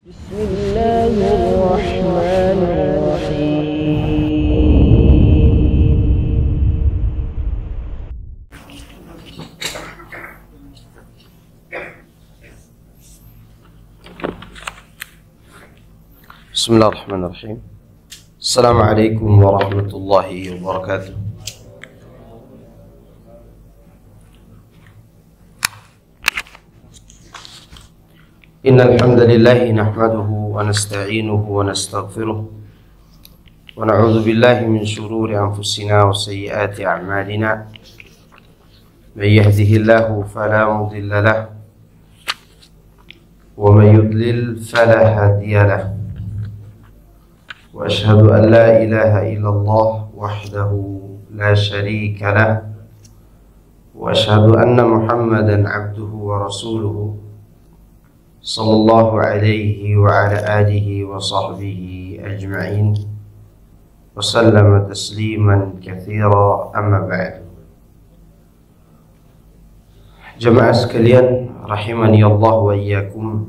بسم الله الرحمن الرحيم. بسم الله الرحمن الرحيم. السلام عليكم ورحمة الله وبركاته. إن الحمد لله نحمده ونستعينه ونستغفره ونعوذ بالله من شرور أنفسنا وسيئات أعمالنا. من يهده الله فلا مضل له ومن يضلل فلا هادي له. وأشهد أن لا إله إلا الله وحده لا شريك له. وأشهد أن محمدا عبده ورسوله صلى الله عليه وعلى آله وصحبه أجمعين وسلم تسليما كثيرا. أما بعد. Jemaah sekalian rahimani Allah wa iyyakum.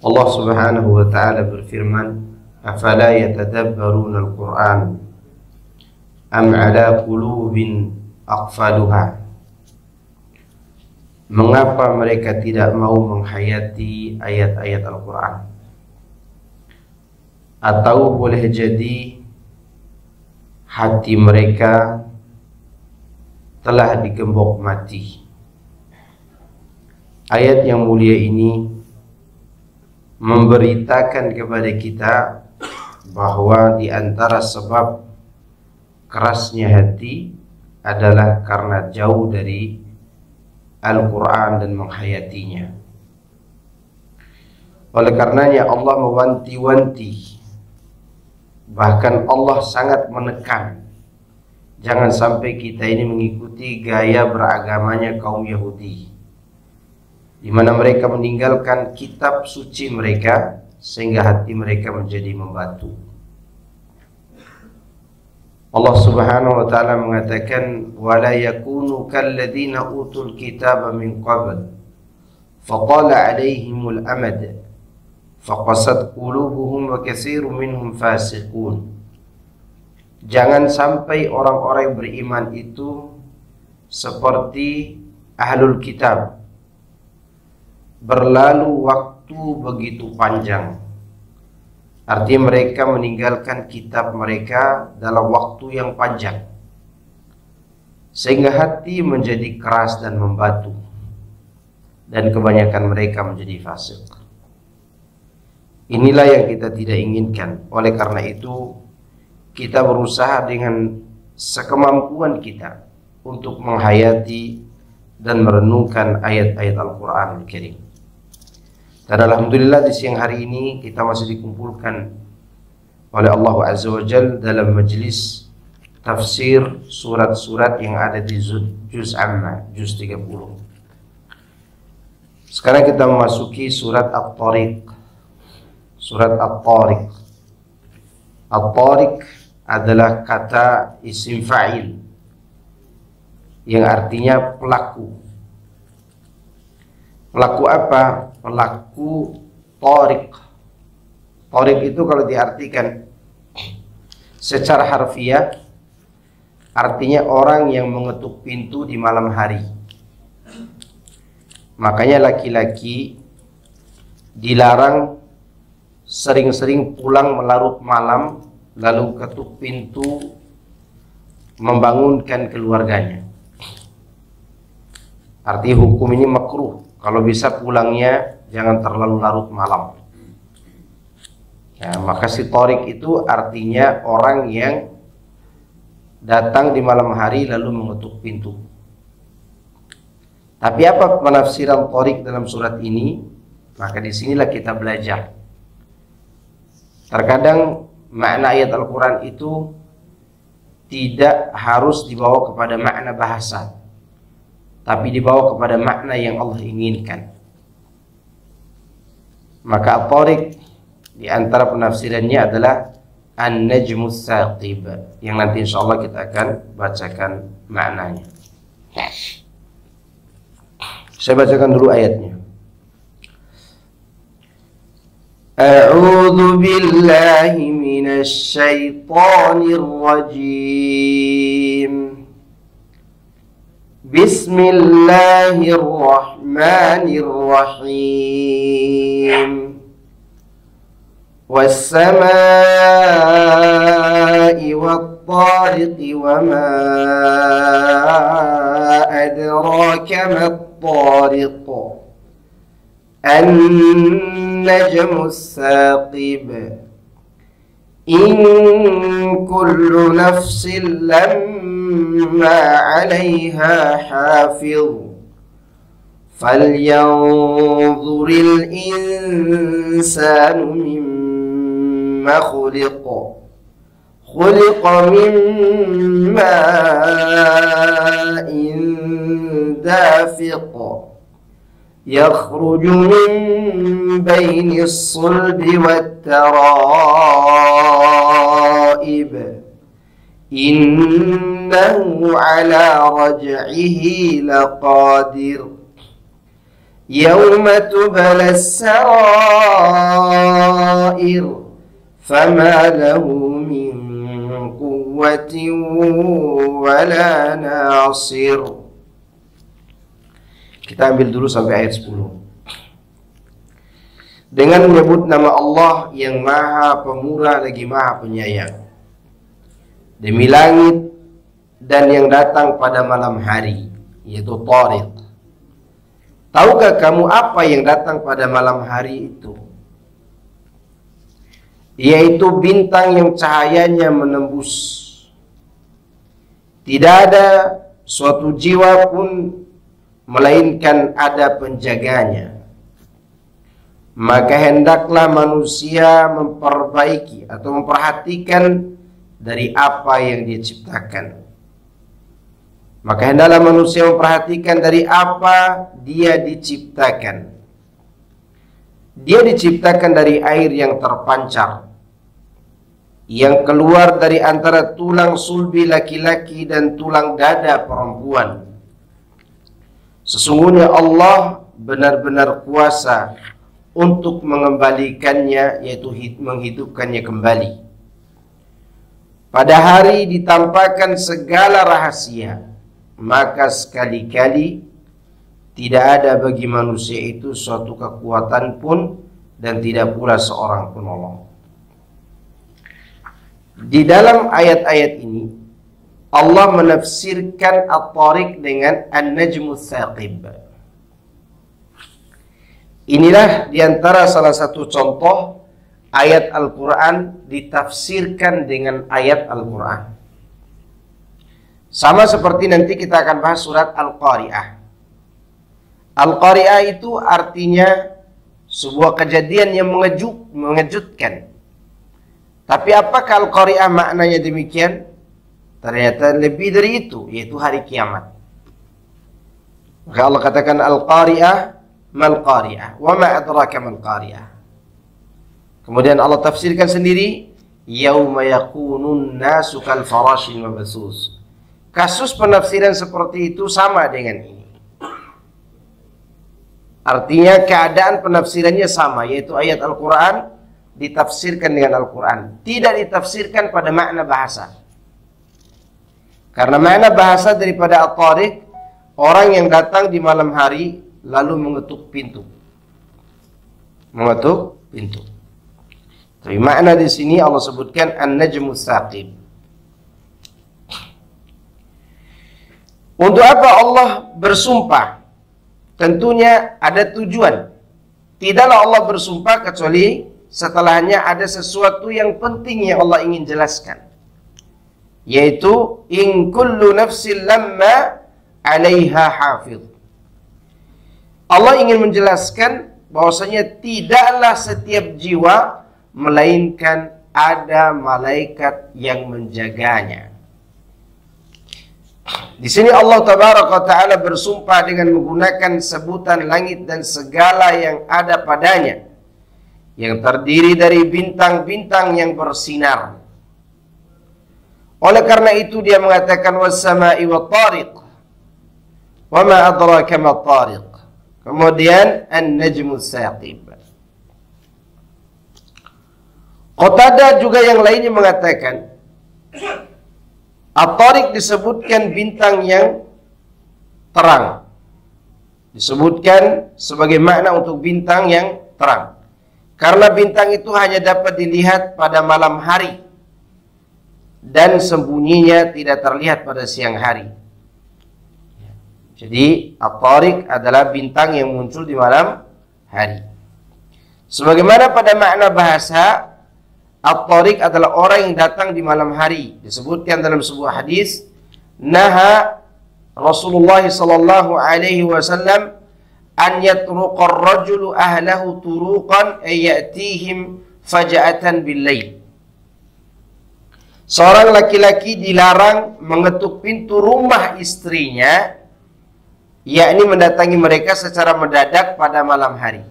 Allah Subhanahu wa taala berfirman, "Afala yatadabbaruna al-Qur'an am 'ala qulubin aqfaluha?" Mengapa mereka tidak mau menghayati ayat-ayat Al-Quran? Atau boleh jadi hati mereka telah digembok mati. Ayat yang mulia ini memberitakan kepada kita bahwa di antara sebab kerasnya hati adalah karena jauh dari Al-Quran dan menghayatinya. Oleh karenanya Allah mewanti-wanti, bahkan Allah sangat menekan, jangan sampai kita ini mengikuti gaya beragamanya kaum Yahudi, di mana mereka meninggalkan kitab suci mereka sehingga hati mereka menjadi membatu. Allah Subhanahu wa taala mengatakan, "Wala yakunu kalladzina utul kitaba min qabl faqala 'alaihimul amad faqasat qulubuhum wa katsirun minhum fasiqun." Jangan sampai orang-orang yang beriman itu seperti ahlul kitab, berlalu waktu begitu panjang. Artinya mereka meninggalkan kitab mereka dalam waktu yang panjang, sehingga hati menjadi keras dan membatu, dan kebanyakan mereka menjadi fasik. Inilah yang kita tidak inginkan. Oleh karena itu kita berusaha dengan sekemampuan kita untuk menghayati dan merenungkan ayat-ayat Al-Quran Al-Karim. Dan alhamdulillah di siang hari ini kita masih dikumpulkan oleh Allah Azza wa Jalla dalam majlis tafsir surat-surat yang ada di juz Amma, juz 30. Sekarang kita memasuki surat At-Tariq. Surat At-Tariq. At-Tariq adalah kata isim fa'il yang artinya pelaku. Pelaku apa? Pelaku tariq. Tariq itu kalau diartikan secara harfiah artinya orang yang mengetuk pintu di malam hari. Makanya laki-laki dilarang sering-sering pulang melarut malam lalu ketuk pintu membangunkan keluarganya. Arti hukum ini makruh. Kalau bisa pulangnya jangan terlalu larut malam. Ya, maka si tariq itu artinya orang yang datang di malam hari lalu mengetuk pintu. Tapi apa penafsiran tariq dalam surat ini? Maka disinilah kita belajar. Terkadang makna ayat Al-Quran itu tidak harus dibawa kepada makna bahasa, tapi dibawa kepada makna yang Allah inginkan. Maka At-Tariq di antara penafsirannya adalah An-Najmus Saqib, yang nanti insyaallah kita akan bacakan maknanya. Saya bacakan dulu ayatnya. A'udzu billahi minasy syaithanir rajim. Bismillahirrahmanirrahim. Was-samaa'i wat-tariqi wa ma adraka mat-tariq. An-najmu as-saqib. In kullu nafsin lamma 'alayha hafiz. Falyanzuril insanu mimma khuliqa. Khuliqa min ma'in dafiq. يخرج من بين الصلب والترائب إنه على رجعه لقادر يوم تبلى السرائر فما له من قوة ولا ناصر. Kita ambil dulu sampai ayat 10. Dengan menyebut nama Allah yang Maha Pemurah lagi Maha Penyayang. Demi langit dan yang datang pada malam hari, yaitu Tariq. Tahukah kamu apa yang datang pada malam hari itu? Yaitu bintang yang cahayanya menembus. Tidak ada suatu jiwa pun melainkan ada penjaganya. Maka hendaklah manusia memperbaiki atau memperhatikan dari apa yang dia ciptakan. Maka hendaklah manusia memperhatikan dari apa dia diciptakan. Dia diciptakan dari air yang terpancar, yang keluar dari antara tulang sulbi laki-laki dan tulang dada perempuan. Sesungguhnya Allah benar-benar kuasa untuk mengembalikannya, yaitu menghidupkannya kembali. Pada hari ditampakkan segala rahasia, maka sekali-kali tidak ada bagi manusia itu suatu kekuatan pun dan tidak pula seorang penolong. Di dalam ayat-ayat ini Allah menafsirkan At-Tariq dengan An-Najmu As-Saqib. Inilah diantara salah satu contoh ayat Al-Quran ditafsirkan dengan ayat Al-Quran. Sama seperti nanti kita akan bahas surat Al-Qari'ah. Al-Qari'ah itu artinya sebuah kejadian yang mengejutkan. Tapi apakah Al-Qari'ah maknanya demikian? Ternyata lebih dari itu, yaitu hari kiamat. Maka Allah katakan Al-Qari'ah mal Qari'ah wa ma adraka mal Qari'ah. Kemudian Allah tafsirkan sendiri, yauma yakunun nasu kal farashil mabsus. Kasus penafsiran seperti itu sama dengan ini. Artinya keadaan penafsirannya sama, yaitu ayat Al-Quran ditafsirkan dengan Al-Quran, tidak ditafsirkan pada makna bahasa. Karena makna bahasa daripada At-Tariq, orang yang datang di malam hari lalu mengetuk pintu. Mengetuk pintu. Tapi makna di sini Allah sebutkan An-Najmu As-Saqib. Untuk apa Allah bersumpah? Tentunya ada tujuan. Tidaklah Allah bersumpah kecuali setelahnya ada sesuatu yang penting yang Allah ingin jelaskan. Yaitu in kullu nafsin lamma 'alaiha hafiz. Allah ingin menjelaskan bahwasanya tidaklah setiap jiwa melainkan ada malaikat yang menjaganya. Di sini Allah Tabaraka wa Ta'ala bersumpah dengan menggunakan sebutan langit dan segala yang ada padanya, yang terdiri dari bintang-bintang yang bersinar. Oleh karena itu dia mengatakan was-sama'i wat-tariq. Wa ma adraka mat-tariq. Kemudian An-Najmu As-Saqib. Qatadah juga yang lainnya mengatakan At-Tariq disebutkan bintang yang terang. Disebutkan sebagai makna untuk bintang yang terang. Karena bintang itu hanya dapat dilihat pada malam hari dan sembunyinya tidak terlihat pada siang hari. Jadi At-Tariq adalah bintang yang muncul di malam hari. Sebagaimana pada makna bahasa, At-Tariq adalah orang yang datang di malam hari. Disebutkan dalam sebuah hadis, naha Rasulullah sallallahu alaihi wasallam an yatruqa ar-rajulu ahlahu turuqan ay ya'tihim faja'atan bil-lail. Seorang laki-laki dilarang mengetuk pintu rumah istrinya, yakni mendatangi mereka secara mendadak pada malam hari.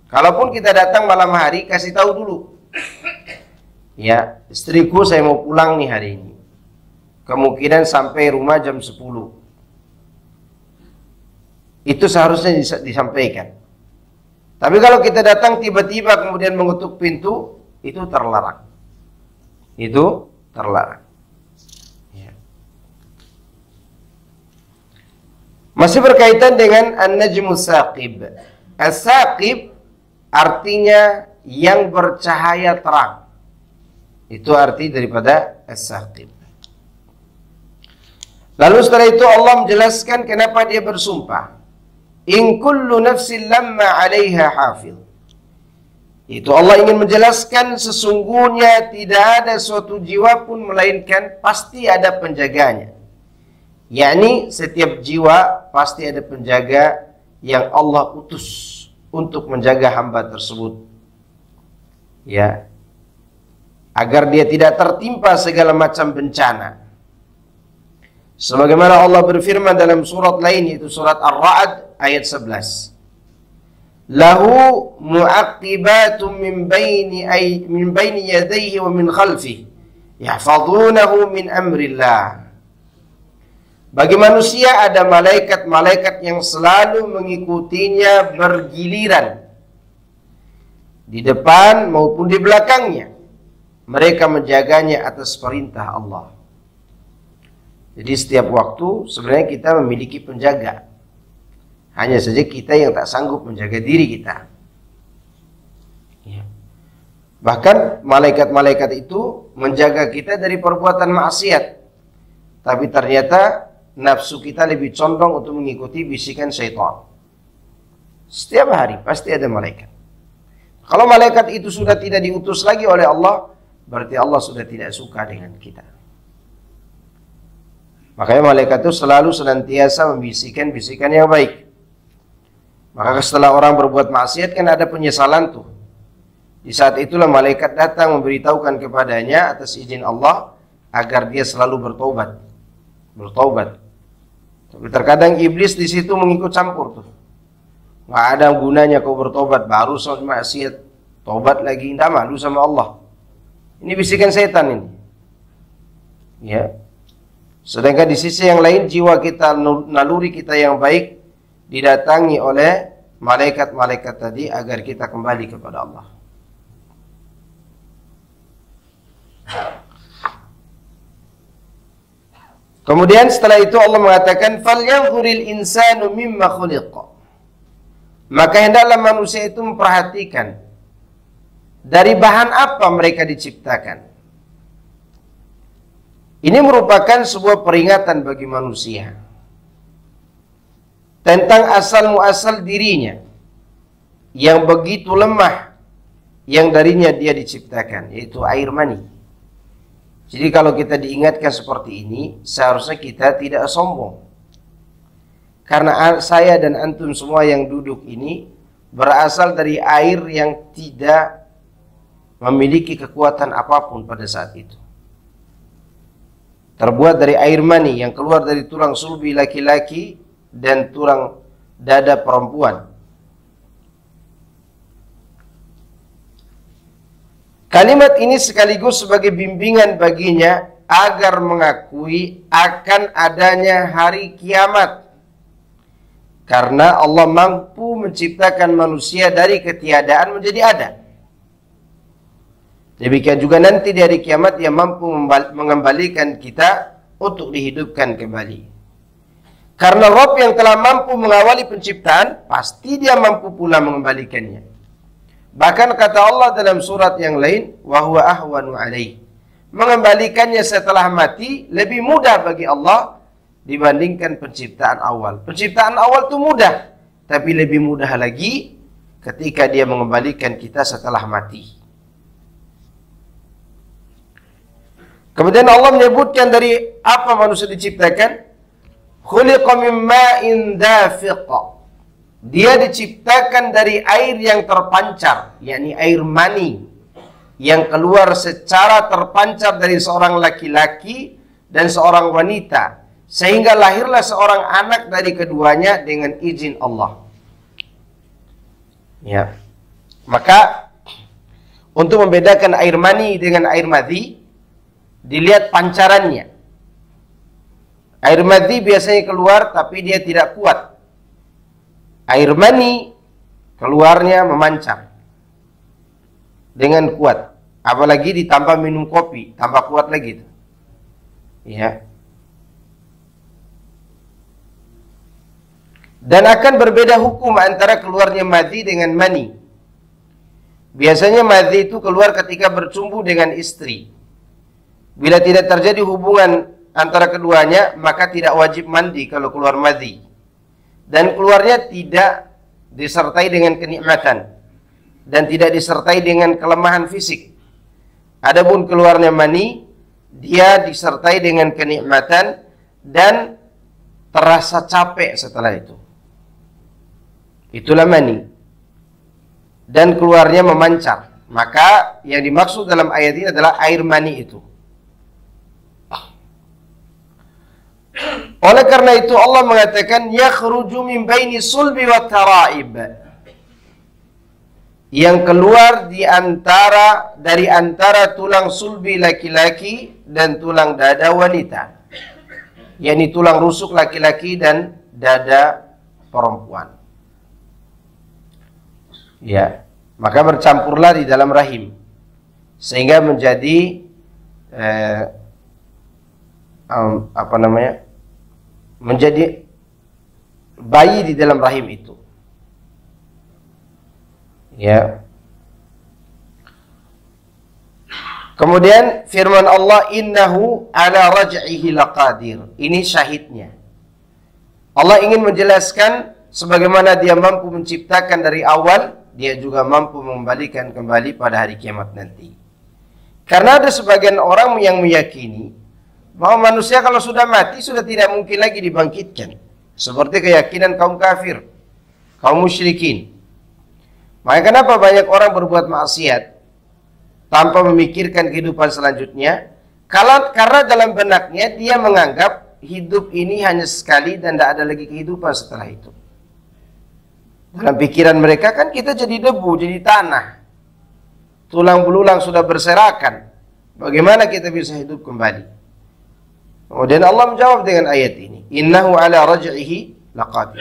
Kalaupun kita datang malam hari, kasih tahu dulu. Ya, istriku saya mau pulang nih hari ini. Kemungkinan sampai rumah jam 10. Itu seharusnya disampaikan. Tapi kalau kita datang tiba-tiba kemudian mengetuk pintu, itu terlarang. Itu terlarang. Ya. Masih berkaitan dengan An-Najmus Saqib. As-Saqib artinya yang bercahaya terang. Itu arti daripada As-Saqib. Lalu setelah itu Allah menjelaskan kenapa dia bersumpah. In kullu nafsin lamma 'alaiha hafidh. Itu Allah ingin menjelaskan sesungguhnya tidak ada suatu jiwa pun melainkan pasti ada penjaganya. Yakni setiap jiwa pasti ada penjaga yang Allah utus untuk menjaga hamba tersebut. Ya. Agar dia tidak tertimpa segala macam bencana. Sebagaimana Allah berfirman dalam surat lain, yaitu surat Ar-Ra'd ayat 11. Lahu mu'aqibatun min baini yadayhi wa min khalfihi yahfazunahu min amrillah. Bagi manusia ada malaikat-malaikat yang selalu mengikutinya bergiliran di depan maupun di belakangnya. Mereka menjaganya atas perintah Allah. Jadi setiap waktu sebenarnya kita memiliki penjaga. Hanya saja kita yang tak sanggup menjaga diri kita. Ya. Bahkan malaikat-malaikat itu menjaga kita dari perbuatan maksiat. Tapi ternyata nafsu kita lebih condong untuk mengikuti bisikan syaitan. Setiap hari pasti ada malaikat. Kalau malaikat itu sudah tidak diutus lagi oleh Allah, berarti Allah sudah tidak suka dengan kita. Makanya malaikat itu selalu senantiasa membisikkan bisikan yang baik. Maka setelah orang berbuat maksiat kan ada penyesalan tuh. Di saat itulah malaikat datang memberitahukan kepadanya atas izin Allah agar dia selalu bertobat. Bertobat. Tapi terkadang iblis di situ mengikut campur tuh. Nggak ada gunanya kau bertobat, baru sama maksiat, tobat lagi, tidak malu sama Allah. Ini bisikan setan ini. Ya. Sedangkan di sisi yang lain jiwa kita, naluri kita yang baik didatangi oleh malaikat-malaikat tadi agar kita kembali kepada Allah. Kemudian setelah itu Allah mengatakan falyanzuril insanu mimma khuliqa. Maka hendaklah manusia itu memperhatikan dari bahan apa mereka diciptakan. Ini merupakan sebuah peringatan bagi manusia tentang asal-muasal dirinya yang begitu lemah yang darinya dia diciptakan, yaitu air mani. Jadi kalau kita diingatkan seperti ini, seharusnya kita tidak sombong. Karena saya dan antum semua yang duduk ini berasal dari air yang tidak memiliki kekuatan apapun pada saat itu. Terbuat dari air mani yang keluar dari tulang sulbi laki-laki dan tulang dada perempuan. Kalimat ini sekaligus sebagai bimbingan baginya agar mengakui akan adanya hari kiamat. Karena Allah mampu menciptakan manusia dari ketiadaan menjadi ada. Demikian juga nanti di hari kiamat dia mampu mengembalikan kita untuk dihidupkan kembali. Karena Rabb yang telah mampu mengawali penciptaan, pasti dia mampu pula mengembalikannya. Bahkan kata Allah dalam surat yang lain, wa huwa ahwanu alaih. Mengembalikannya setelah mati lebih mudah bagi Allah dibandingkan penciptaan awal. Penciptaan awal itu mudah, tapi lebih mudah lagi ketika dia mengembalikan kita setelah mati. Kemudian Allah menyebutkan dari apa manusia diciptakan. Khuliqa min ma'in dafiq. Dia diciptakan dari air yang terpancar, yakni air mani yang keluar secara terpancar dari seorang laki-laki dan seorang wanita, sehingga lahirlah seorang anak dari keduanya dengan izin Allah. Ya. Maka untuk membedakan air mani dengan air madhi, dilihat pancarannya. Air madhi biasanya keluar tapi dia tidak kuat. Air mani keluarnya memancar dengan kuat. Apalagi ditambah minum kopi, tambah kuat lagi. Ya. Dan akan berbeda hukum antara keluarnya madhi dengan mani. Biasanya madhi itu keluar ketika bercumbu dengan istri. Bila tidak terjadi hubungan antara keduanya, maka tidak wajib mandi kalau keluar madhi. Dan keluarnya tidak disertai dengan kenikmatan dan tidak disertai dengan kelemahan fisik. Adapun keluarnya mani, dia disertai dengan kenikmatan dan terasa capek setelah itu. Itulah mani. Dan keluarnya memancar. Maka yang dimaksud dalam ayat ini adalah air mani itu. Oleh karena itu Allah mengatakan yakhruju min baini sulbi wa taraib. Yang keluar dari antara tulang sulbi laki-laki dan tulang dada wanita. Yakni tulang rusuk laki-laki dan dada perempuan. Ya, maka bercampurlah di dalam rahim sehingga menjadi menjadi bayi di dalam rahim itu. Ya. Kemudian firman Allah, innahu ala raj'ihi laqadir. Ini syahidnya. Allah ingin menjelaskan sebagaimana dia mampu menciptakan dari awal, dia juga mampu mengembalikan kembali pada hari kiamat nanti. Karena ada sebagian orang yang meyakini bahwa manusia kalau sudah mati sudah tidak mungkin lagi dibangkitkan, seperti keyakinan kaum kafir, kaum musyrikin. Maka kenapa banyak orang berbuat maksiat tanpa memikirkan kehidupan selanjutnya? Karena dalam benaknya dia menganggap hidup ini hanya sekali dan tidak ada lagi kehidupan setelah itu. Dalam pikiran mereka kan kita jadi debu, jadi tanah, tulang belulang sudah berserakan. Bagaimana kita bisa hidup kembali? Kemudian Allah menjawab dengan ayat ini, innahu ala raj'ihi laqadir.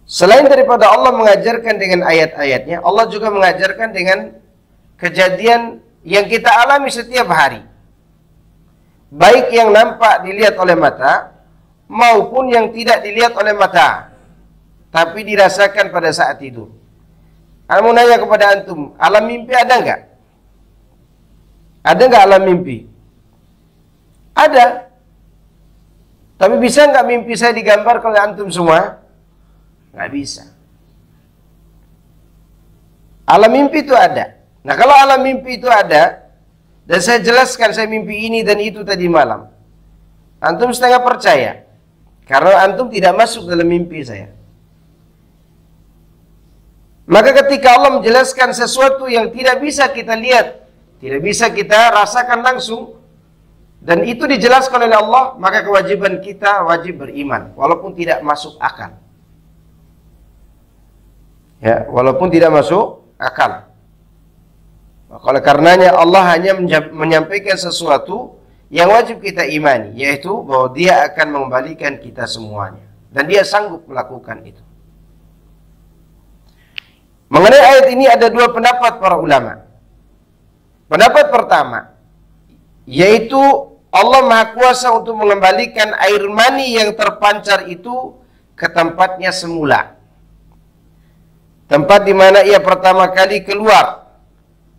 Selain daripada Allah mengajarkan dengan ayat-ayatnya, Allah juga mengajarkan dengan kejadian yang kita alami setiap hari. Baik yang nampak dilihat oleh mata maupun yang tidak dilihat oleh mata, tapi dirasakan pada saat tidur. Saya mau nanya kepada antum, alam mimpi ada enggak? Ada enggak alam mimpi? Ada. Tapi bisa enggak mimpi saya digambar oleh antum semua? Enggak bisa. Alam mimpi itu ada. Nah, kalau alam mimpi itu ada, dan saya jelaskan saya mimpi ini dan itu tadi malam, antum setengah percaya. Karena antum tidak masuk dalam mimpi saya. Maka ketika Allah menjelaskan sesuatu yang tidak bisa kita lihat, tidak bisa kita rasakan langsung, dan itu dijelaskan oleh Allah, maka kewajiban kita wajib beriman, walaupun tidak masuk akal. Ya, walaupun tidak masuk akal. Oleh karenanya Allah hanya menyampaikan sesuatu yang wajib kita imani, yaitu bahwa dia akan mengembalikan kita semuanya. Dan dia sanggup melakukan itu. Mengenai ayat ini ada dua pendapat para ulama. Pendapat pertama, yaitu Allah Maha Kuasa untuk mengembalikan air mani yang terpancar itu ke tempatnya semula. Tempat di mana ia pertama kali keluar.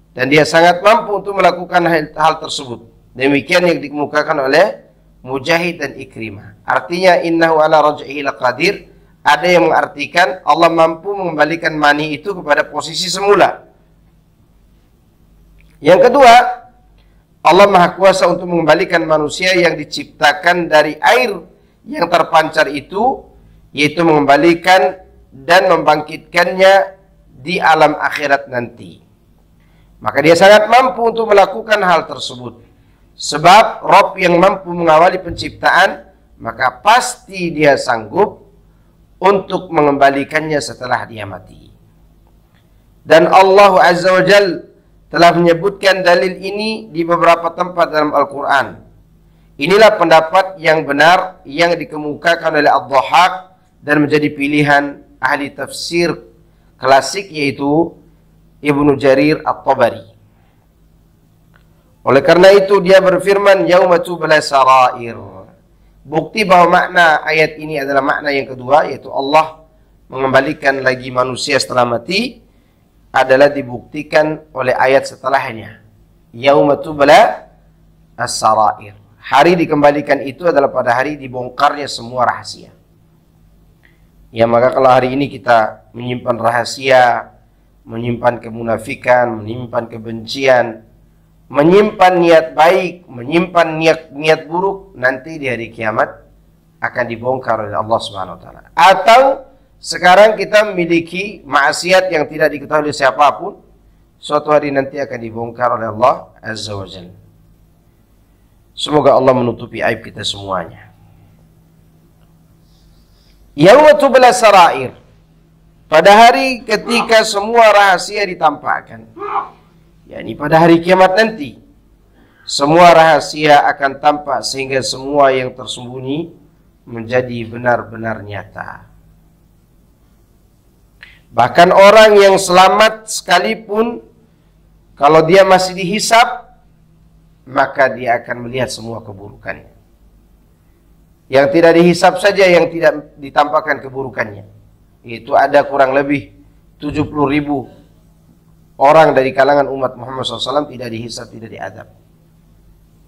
Dan dia sangat mampu untuk melakukan hal tersebut. Demikian yang dikemukakan oleh Mujahid dan Ikrimah. Artinya innahu ala raj'ihi laqadir. Ada yang mengartikan Allah mampu mengembalikan mani itu kepada posisi semula. Yang kedua, Allah Maha Kuasa untuk mengembalikan manusia yang diciptakan dari air yang terpancar itu, yaitu mengembalikan dan membangkitkannya di alam akhirat nanti. Maka dia sangat mampu untuk melakukan hal tersebut. Sebab Rabb yang mampu mengawali penciptaan, maka pasti dia sanggup untuk mengembalikannya setelah dia mati. Dan Allah Azza wa Jalla telah menyebutkan dalil ini di beberapa tempat dalam Al-Quran. Inilah pendapat yang benar yang dikemukakan oleh Ad-Dhahhak dan menjadi pilihan ahli tafsir klasik, yaitu Ibnu Jarir At-Tabari. Oleh karena itu dia berfirman, yauma tubla sarair. Bukti bahwa makna ayat ini adalah makna yang kedua, yaitu Allah mengembalikan lagi manusia setelah mati, adalah dibuktikan oleh ayat setelahnya. Yauma tubla as-sarair. Hari dikembalikan itu adalah pada hari dibongkarnya semua rahasia. Ya, maka kalau hari ini kita menyimpan rahasia, menyimpan kemunafikan, menyimpan kebencian, menyimpan niat baik, menyimpan niat buruk, nanti di hari kiamat akan dibongkar oleh Allah Subhanahu wa taala. Atau sekarang kita memiliki maksiat yang tidak diketahui oleh siapapun, suatu hari nanti akan dibongkar oleh Allah Azza wa Jalla. Semoga Allah menutupi aib kita semuanya. Yauma tubla sarair. Pada hari ketika semua rahasia ditampakkan. yakni pada hari kiamat nanti. Semua rahasia akan tampak sehingga semua yang tersembunyi menjadi benar-benar nyata. Bahkan orang yang selamat sekalipun, kalau dia masih dihisap, maka dia akan melihat semua keburukannya. Yang tidak dihisap saja yang tidak ditampakkan keburukannya. Itu ada kurang lebih 70.000 orang dari kalangan umat Muhammad SAW tidak dihisap, tidak diadab.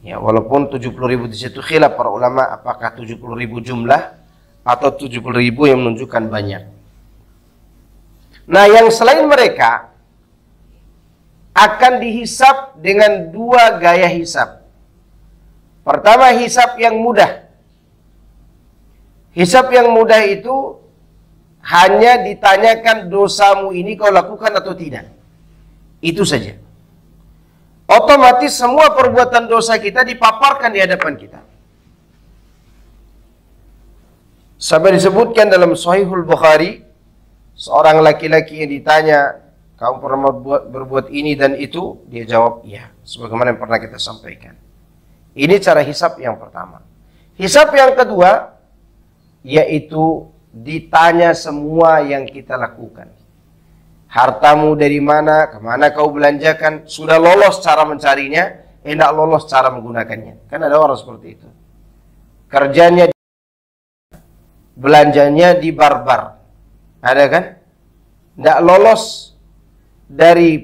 Ya, walaupun 70.000 di situ khilaf para ulama, apakah 70.000 jumlah atau 70.000 yang menunjukkan banyak. Nah, yang selain mereka akan dihisap dengan dua gaya hisap. Pertama, hisap yang mudah. Hisap yang mudah itu hanya ditanyakan dosamu ini kau lakukan atau tidak. Itu saja. Otomatis semua perbuatan dosa kita dipaparkan di hadapan kita. Sampai disebutkan dalam Sahihul Bukhari, seorang laki-laki yang ditanya, kamu pernah berbuat ini dan itu? Dia jawab, iya. Sebagaimana yang pernah kita sampaikan. Ini cara hisap yang pertama. Hisap yang kedua, yaitu ditanya semua yang kita lakukan. Hartamu dari mana, kemana kau belanjakan, sudah lolos cara mencarinya, tidak lolos cara menggunakannya. Kan ada orang seperti itu. Kerjanya, belanjanya di barbar. Ada kan? Tidak lolos dari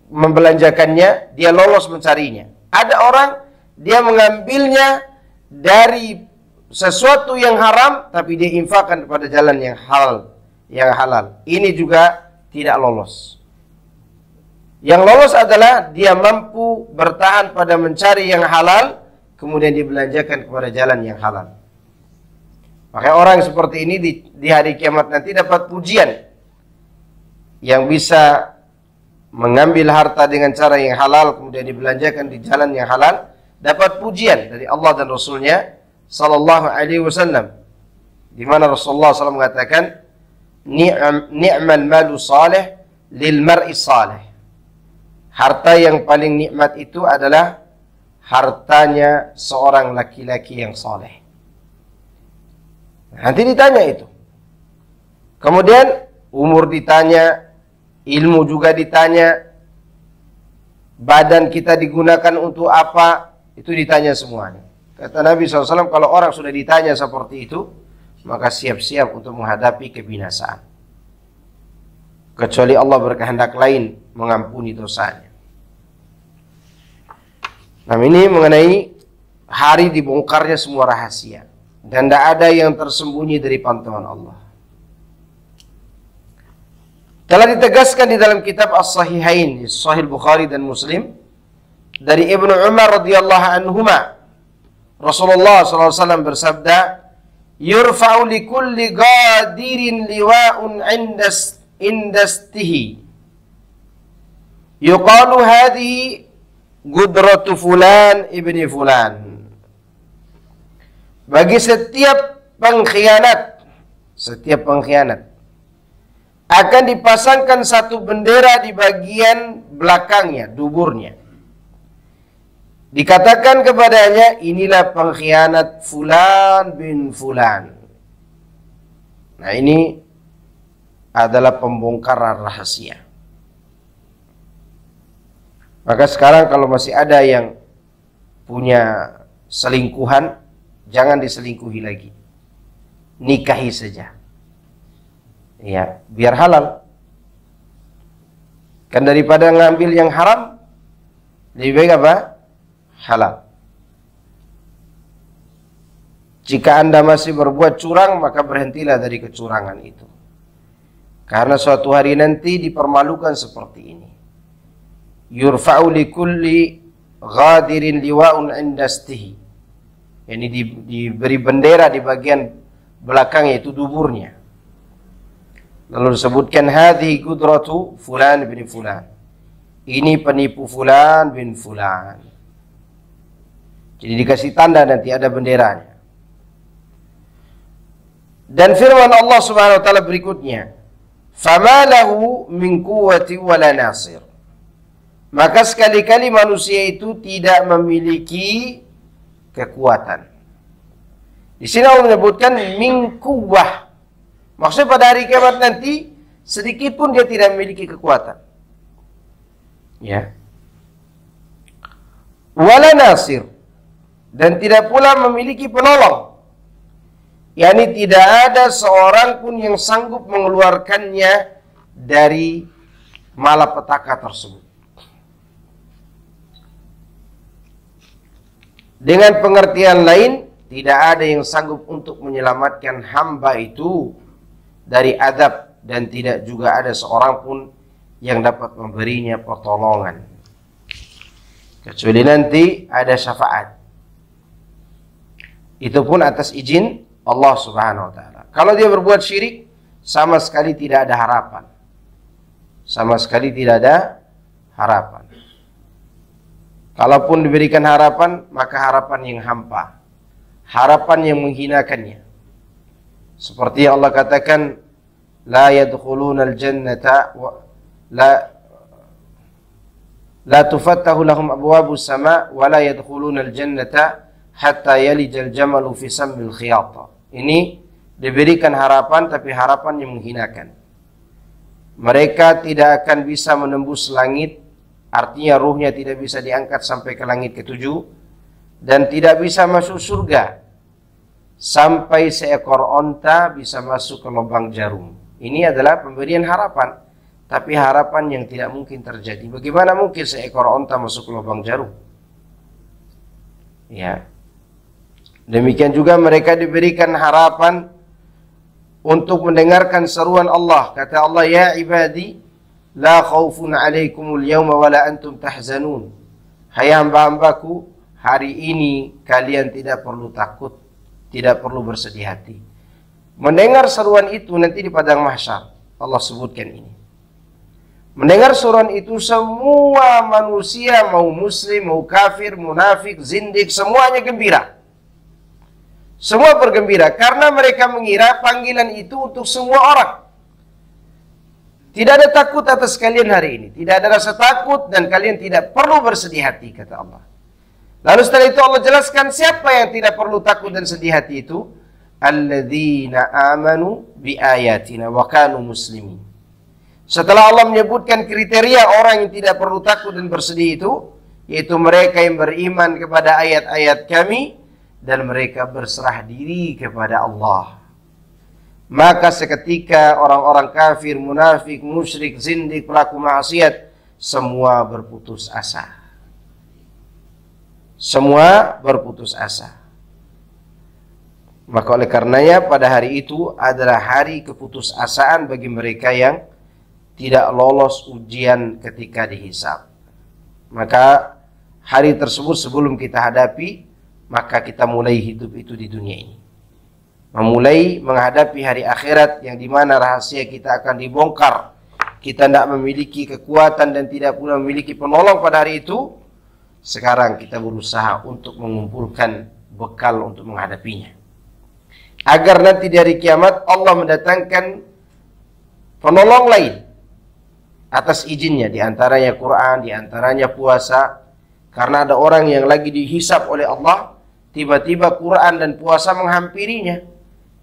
membelanjakannya, dia lolos mencarinya. Ada orang, dia mengambilnya dari sesuatu yang haram, tapi dia infakkan kepada jalan yang halal. Ini juga tidak lolos. Yang lolos adalah dia mampu bertahan pada mencari yang halal, kemudian dibelanjakan kepada jalan yang halal. Maka orang seperti ini di hari kiamat nanti dapat pujian. Yang bisa mengambil harta dengan cara yang halal, kemudian dibelanjakan di jalan yang halal, dapat pujian dari Allah dan Rasulnya Sallallahu Alaihi Wasallam. Di mana Rasulullah SAW mengatakan, ni'mal malu salih lil mar'i salih. Harta yang paling nikmat itu adalah hartanya seorang laki-laki yang saleh. Nanti ditanya itu. Kemudian umur ditanya, ilmu juga ditanya, badan kita digunakan untuk apa, itu ditanya semuanya. Kata Nabi SAW, kalau orang sudah ditanya seperti itu, maka siap-siap untuk menghadapi kebinasaan. Kecuali Allah berkehendak lain mengampuni dosanya. Nah, ini mengenai hari dibongkarnya semua rahasia. Dan tidak ada yang tersembunyi dari pantauan Allah. Telah ditegaskan di dalam kitab As-Sahihain, Sahih Bukhari dan Muslim, dari Ibnu Umar radhiyallahu anhuma, Rasulullah SAW bersabda, "Yurfa'u li kulli ghadirin liwa'un indastihi. Yuqalu hadhihi gudratu fulan ibni fulan." Bagi setiap pengkhianat akan dipasangkan satu bendera di bagian belakangnya, duburnya. Dikatakan kepadanya, inilah pengkhianat fulan bin fulan. Nah, ini adalah pembongkaran rahasia. Maka sekarang kalau masih ada yang punya selingkuhan, jangan diselingkuhi lagi. Nikahi saja. Ya, biar halal. Kan daripada ngambil yang haram, lebih baik apa? Halal. Jika Anda masih berbuat curang, maka berhentilah dari kecurangan itu. Karena suatu hari nanti dipermalukan seperti ini. Yurfa'u li kulli ghadirin liwa'un indastihi. Ini diberi bendera di bagian belakangnya, itu duburnya. Lalu disebutkan hadhihi qudratu fulan bin fulan. Ini penipu fulan bin fulan. Jadi dikasih tanda nanti ada benderanya. Dan firman Allah Subhanahu wa taala berikutnya, "Fama lahu min quwwati wala nasir." Maka sekali-kali manusia itu tidak memiliki kekuatan. Di sini Allah menyebutkan min quwwah. Maksudnya pada hari kiamat nanti sedikit pun dia tidak memiliki kekuatan. Ya. Wala nasir, dan tidak pula memiliki penolong. yakni tidak ada seorang pun yang sanggup mengeluarkannya dari malapetaka tersebut. Dengan pengertian lain, tidak ada yang sanggup untuk menyelamatkan hamba itu dari azab, dan tidak juga ada seorang pun yang dapat memberinya pertolongan, kecuali nanti ada syafaat. Itu pun atas izin Allah Subhanahu wa taala. Kalau dia berbuat syirik, sama sekali tidak ada harapan. Sama sekali tidak ada harapan. Kalaupun diberikan harapan, maka harapan yang hampa, harapan yang menghinakannya. Seperti yang Allah katakan, la yadkhulunal jannata la tufattahu lahum abwabus sama wa la yadkhulunal jannata hatta yalijal jamalu fi sammil khiyata. Ini diberikan harapan, tapi harapan yang menghinakan. Mereka tidak akan bisa menembus langit, artinya ruhnya tidak bisa diangkat sampai ke langit ketujuh, dan tidak bisa masuk surga sampai seekor onta bisa masuk ke lubang jarum. Ini adalah pemberian harapan, tapi harapan yang tidak mungkin terjadi. Bagaimana mungkin seekor onta masuk ke lubang jarum? Ya. Demikian juga mereka diberikan harapan untuk mendengarkan seruan Allah. Kata Allah, ya ibadi, la khaufun alaikumul yawma wa la antum tahzanun. Hai hamba-hambaku, hari ini kalian tidak perlu takut, tidak perlu bersedih hati. Mendengar seruan itu nanti di padang mahsyar, Allah sebutkan ini. Mendengar seruan itu semua manusia, mau muslim, mau kafir, munafik, zindik, semuanya gembira. Semua bergembira karena mereka mengira panggilan itu untuk semua orang. Tidak ada takut atas kalian hari ini, tidak ada rasa takut, dan kalian tidak perlu bersedih hati, kata Allah. Lalu setelah itu Allah jelaskan siapa yang tidak perlu takut dan sedih hati itu. Alladzina amanu bi ayatina wa kanu muslimin. Setelah Allah menyebutkan kriteria orang yang tidak perlu takut dan bersedih itu, yaitu mereka yang beriman kepada ayat-ayat kami dan mereka berserah diri kepada Allah. Maka seketika orang-orang kafir, munafik, musyrik, zindik, pelaku maksiat semua berputus asa. Semua berputus asa. Maka oleh karenanya pada hari itu adalah hari keputusasaan bagi mereka yang tidak lolos ujian ketika dihisab. Maka hari tersebut sebelum kita hadapi, maka kita mulai hidup itu di dunia ini. Memulai menghadapi hari akhirat yang dimana rahasia kita akan dibongkar. Kita tidak memiliki kekuatan dan tidak pula memiliki penolong pada hari itu. Sekarang kita berusaha untuk mengumpulkan bekal untuk menghadapinya. Agar nanti di hari kiamat Allah mendatangkan penolong lain atas izinnya, di antaranya Quran, di antaranya puasa. Karena ada orang yang lagi dihisab oleh Allah, tiba-tiba Quran dan puasa menghampirinya.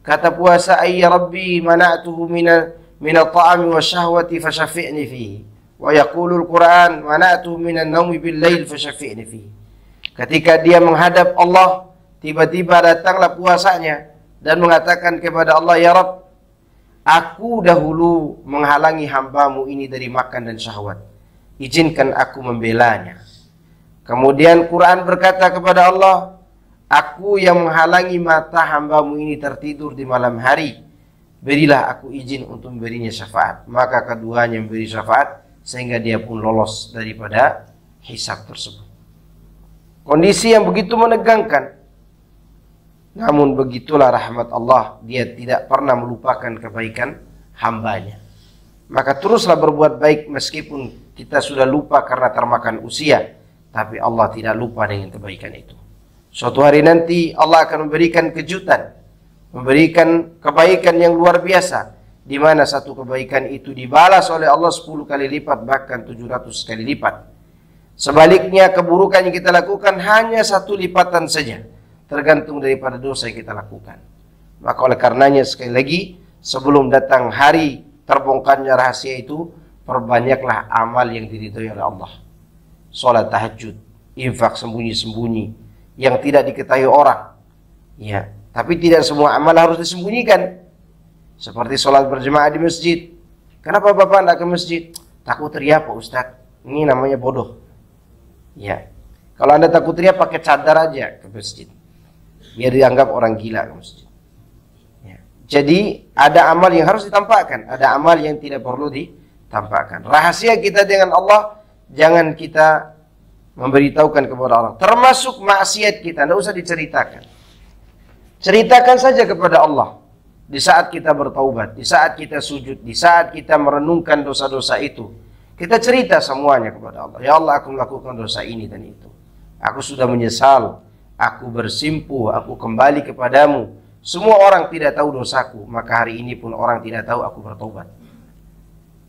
Kata puasa, "Ayya Rabbi mana'tuhu minat ta'ami wa syahwati fasyafi'ni fihi." Wa yaqulul Quran, "Mana'tuhu minan naumi bil lail fasyafi'ni fihi." Ketika dia menghadap Allah, tiba-tiba datanglah puasanya dan mengatakan kepada Allah, "Ya Rabb, aku dahulu menghalangi hambamu ini dari makan dan syahwat. Izinkan aku membelanya." Kemudian Quran berkata kepada Allah, "Aku yang menghalangi mata hambamu ini tertidur di malam hari. Berilah aku izin untuk memberinya syafaat." Maka keduanya memberi syafaat sehingga dia pun lolos daripada hisab tersebut. Kondisi yang begitu menegangkan. Namun begitulah rahmat Allah, dia tidak pernah melupakan kebaikan hambanya. Maka teruslah berbuat baik meskipun kita sudah lupa karena termakan usia, tapi Allah tidak lupa dengan kebaikan itu. Suatu hari nanti Allah akan memberikan kejutan, memberikan kebaikan yang luar biasa, di mana satu kebaikan itu dibalas oleh Allah 10 kali lipat, bahkan 700 kali lipat. Sebaliknya keburukan yang kita lakukan hanya 1 lipatan saja, tergantung daripada dosa yang kita lakukan. Maka oleh karenanya sekali lagi, sebelum datang hari terbongkarnya rahasia itu, perbanyaklah amal yang diridhoi oleh Allah. Salat tahajud, infak sembunyi-sembunyi yang tidak diketahui orang. Ya, tapi tidak semua amal harus disembunyikan. Seperti salat berjemaah di masjid. Kenapa Bapak tidak ke masjid? Takut riya Pak Ustaz. Ini namanya bodoh. Ya. Kalau Anda takut riya, pakai cadar aja ke masjid. Biar dianggap orang gila ke masjid. Ya. Jadi ada amal yang harus ditampakkan, ada amal yang tidak perlu ditampakkan. Rahasia kita dengan Allah jangan kita memberitahukan kepada orang. Termasuk maksiat kita, tidak usah diceritakan. Ceritakan saja kepada Allah. Di saat kita bertaubat, di saat kita sujud, di saat kita merenungkan dosa-dosa itu, kita cerita semuanya kepada Allah. Ya Allah, aku melakukan dosa ini dan itu. Aku sudah menyesal, aku bersimpuh, aku kembali kepadamu. Semua orang tidak tahu dosaku, maka hari ini pun orang tidak tahu aku bertaubat.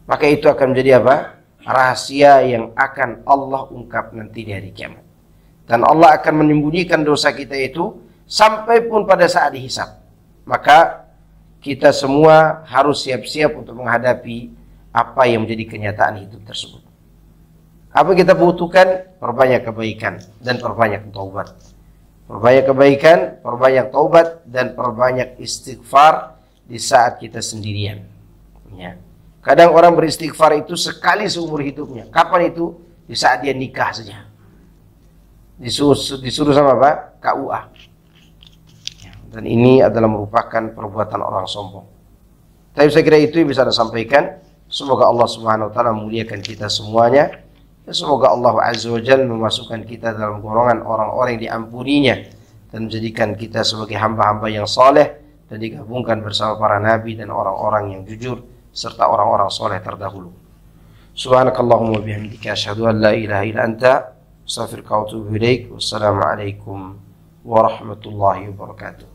Maka itu akan menjadi apa? Rahasia yang akan Allah ungkap nanti di hari kiamat. Dan Allah akan menyembunyikan dosa kita itu sampai pun pada saat dihisab. Maka kita semua harus siap-siap untuk menghadapi apa yang menjadi kenyataan hidup tersebut. Apa yang kita butuhkan? Perbanyak kebaikan dan perbanyak taubat. Perbanyak kebaikan, perbanyak taubat, dan perbanyak istighfar di saat kita sendirian. Ya. Kadang orang beristighfar itu sekali seumur hidupnya. Kapan itu? Di saat dia nikah saja. Disuruh sama apa? KUA. Ya. Dan ini adalah merupakan perbuatan orang sombong. Tapi saya kira itu yang bisa saya sampaikan. Semoga Allah Subhanahu wa taala memuliakan kita semuanya. Dan semoga Allah Azza wa Jalla memasukkan kita dalam golongan orang-orang yang diampuninya dan menjadikan kita sebagai hamba-hamba yang saleh dan digabungkan bersama para nabi dan orang-orang yang jujur serta orang-orang soleh terdahulu. Subhanakallahumma bihamdika asyhadu an la ilaha illa anta astaghfiruka wa atubu ilaik. Wassalamualaikum warahmatullahi wabarakatuh.